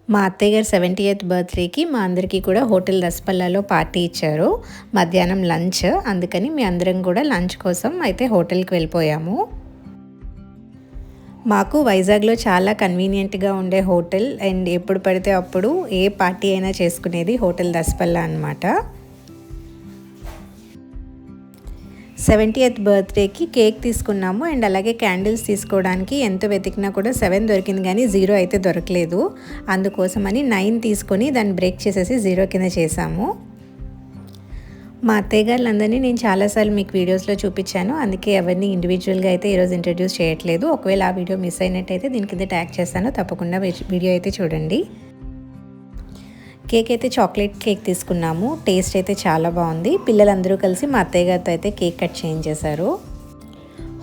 మా అత్తయ్య గారు 70th బర్త్డేకి మా అందరికీ కూడా హోటల్ రసపల్లాలో పార్టీ ఇచ్చారు. మధ్యాహ్నం లంచ్. అందుకని మీ అందరం కూడా లంచ్ కోసం అయితే హోటల్కి వెళ్ళిపోయాము. మాకు వైజాగ్లో చాలా కన్వీనియంట్గా ఉండే హోటల్ అండ్ ఎప్పుడు పడితే అప్పుడు ఏ పార్టీ అయినా చేసుకునేది హోటల్ రసపల్లా అనమాట. 70th బర్త్డేకి కేక్ తీసుకున్నాము అండ్ అలాగే క్యాండిల్స్ తీసుకోవడానికి ఎంత వెతికినా కూడా 7 దొరికింది కానీ 0 అయితే దొరకలేదు. అందుకోసమని 9 తీసుకొని దాన్ని బ్రేక్ చేసేసి 0 కింద చేసాము. మా అత్తయ్య గారులందరినీ నేను చాలాసార్లు మీకు వీడియోస్లో చూపించాను. అందుకే ఎవరిని ఇండివిజువల్గా అయితే ఈరోజు ఇంట్రడ్యూస్ చేయట్లేదు. ఒకవేళ ఆ వీడియో మిస్ అయినట్టయితే దీని కింద ట్యాగ్ చేస్తాను. తప్పకుండా వీడియో అయితే చూడండి. కేక్ అయితే చాక్లెట్ కేక్ తీసుకున్నాము. టేస్ట్ అయితే చాలా బాగుంది. పిల్లలందరూ కలిసి మా అత్తయ్య గారితో అయితే కేక్ కట్ చేయించేశారు.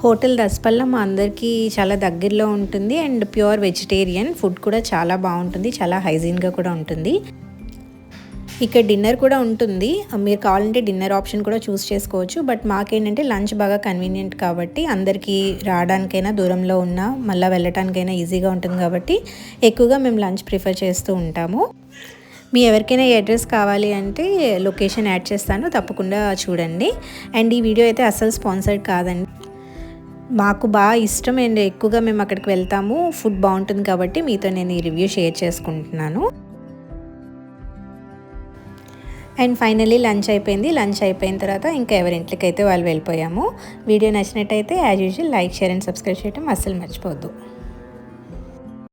హోటల్ రసపల్లా మా అందరికీ చాలా దగ్గరలో ఉంటుంది అండ్ ప్యూర్ వెజిటేరియన్ ఫుడ్ కూడా చాలా బాగుంటుంది. చాలా హైజీన్గా కూడా ఉంటుంది. ఇక్కడ డిన్నర్ కూడా ఉంటుంది. మీరు కావాలంటే డిన్నర్ ఆప్షన్ కూడా చూస్ చేసుకోవచ్చు. బట్ మాకేంటంటే లంచ్ బాగా కన్వీనియంట్ కాబట్టి అందరికీ రావడానికైనా దూరంలో ఉన్నా మళ్ళీ వెళ్ళటానికైనా ఈజీగా ఉంటుంది కాబట్టి ఎక్కువగా మేము లంచ్ ప్రిఫర్ చేస్తూ ఉంటాము. మీ ఎవరికైనా ఈ అడ్రస్ కావాలి అంటే లొకేషన్ యాడ్ చేస్తాను, తప్పకుండా చూడండి. అండ్ ఈ వీడియో అయితే అస్సలు స్పాన్సర్డ్ కాదండి. మాకు బాగా ఇష్టం అండ్ ఎక్కువగా మేము అక్కడికి వెళ్తాము. ఫుడ్ బాగుంటుంది కాబట్టి మీతో నేను ఈ రివ్యూ షేర్ చేసుకుంటున్నాను. అండ్ ఫైనలీ లంచ్ అయిపోయింది. లంచ్ అయిపోయిన తర్వాత ఇంకా ఎవరింట్లోకి అయితే వాళ్ళు వెళ్ళిపోయాము. వీడియో నచ్చినట్టయితే as usual like, share and subscribe చేయడం అస్సలు మర్చిపోవద్దు.